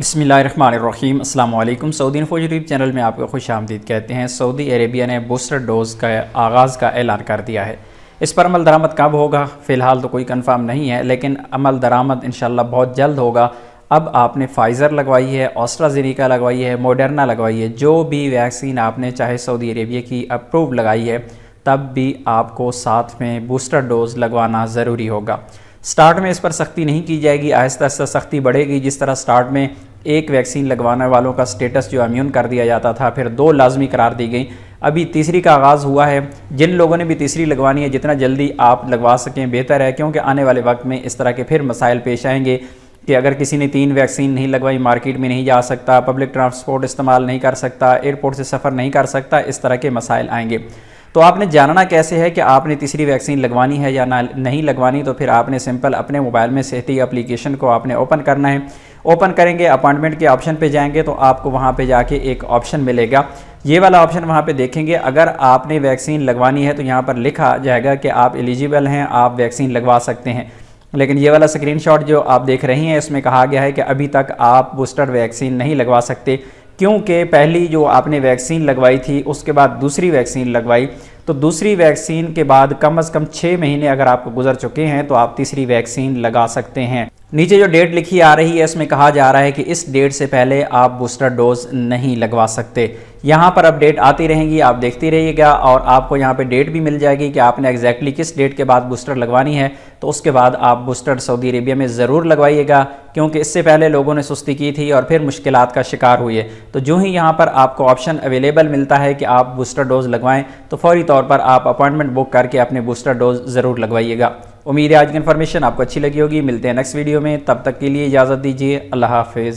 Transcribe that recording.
बिस्मिल्लाहिर्रहमानिर्रहीम अस्सलाम वालेकुम। सऊदी इन्फो यूट्यूब चैनल में आपको खुश आमदीद कहते हैं। सऊदी अरेबिया ने बूस्टर डोज़ का आगाज़ का ऐलान कर दिया है। इस पर अमल दरामद कब होगा फ़िलहाल तो कोई कंफर्म नहीं है, लेकिन अमल दरामद इंशाल्लाह बहुत जल्द होगा। अब आपने फाइज़र लगवाई है, ऑस्ट्राज़ेनेका लगवाई है, मॉडर्ना लगवाई है, जो भी वैक्सीन आपने चाहे सऊदी अरेबिया की अप्रूव लगाई है, तब भी आपको साथ में बूस्टर डोज़ लगवाना ज़रूरी होगा। स्टार्ट में इस पर सख्ती नहीं की जाएगी, आहिस्ता आहिस्ता सख्ती बढ़ेगी। जिस तरह स्टार्ट में एक वैक्सीन लगवाने वालों का स्टेटस जो इम्यून कर दिया जाता था, फिर 2 लाजमी करार दी गई, अभी तीसरी का आगाज़ हुआ है। जिन लोगों ने भी तीसरी लगवानी है, जितना जल्दी आप लगवा सकें बेहतर है, क्योंकि आने वाले वक्त में इस तरह के फिर मसाइल पेश आएंगे कि अगर किसी ने 3 वैक्सीन नहीं लगवाई, मार्केट में नहीं जा सकता, पब्लिक ट्रांसपोर्ट इस्तेमाल नहीं कर सकता, एयरपोर्ट से सफ़र नहीं कर सकता, इस तरह के मसाइल आएंगे। तो आपने जानना कैसे है कि आपने तीसरी वैक्सीन लगवानी है या नहीं लगवानी, तो फिर आपने सिंपल अपने मोबाइल में सेहती एप्लीकेशन को आपने ओपन करना है। ओपन करेंगे, अपॉइंटमेंट के ऑप्शन पे जाएंगे तो आपको वहाँ पे जाके एक ऑप्शन मिलेगा। ये वाला ऑप्शन वहाँ पे देखेंगे, अगर आपने वैक्सीन लगवानी है तो यहाँ पर लिखा जाएगा कि आप एलिजिबल हैं, आप वैक्सीन लगवा सकते हैं। लेकिन ये वाला स्क्रीनशॉट जो आप देख रही हैं, इसमें कहा गया है कि अभी तक आप बूस्टर वैक्सीन नहीं लगवा सकते, क्योंकि पहली जो आपने वैक्सीन लगवाई थी उसके बाद दूसरी वैक्सीन लगवाई, तो दूसरी वैक्सीन के बाद कम से कम 6 महीने अगर आपको गुजर चुके हैं तो आप तीसरी वैक्सीन लगा सकते हैं। नीचे जो डेट लिखी आ रही है, इसमें कहा जा रहा है कि इस डेट से पहले आप बूस्टर डोज नहीं लगवा सकते। यहाँ पर अपडेट आती रहेंगी, आप देखते रहिएगा और आपको यहाँ पे डेट भी मिल जाएगी कि आपने एग्जैक्टली किस डेट के बाद बूस्टर लगवानी है। तो उसके बाद आप बूस्टर सऊदी अरेबिया में ज़रूर लगवाइएगा, क्योंकि इससे पहले लोगों ने सुस्ती की थी और फिर मुश्किलात का शिकार हुए। तो जो ही यहाँ पर आपको ऑप्शन अवेलेबल मिलता है कि आप बूस्टर डोज लगवाएं, तो फौरी तौर पर आप अपॉइंटमेंट बुक करके अपने बूस्टर डोज ज़रूर लगवाइएगा। उम्मीद है आज की इन्फॉर्मेशन आपको अच्छी लगी होगी। मिलते हैं नेक्स्ट वीडियो में, तब तक के लिए इजाज़त दीजिए। अल्लाह हाफिज़।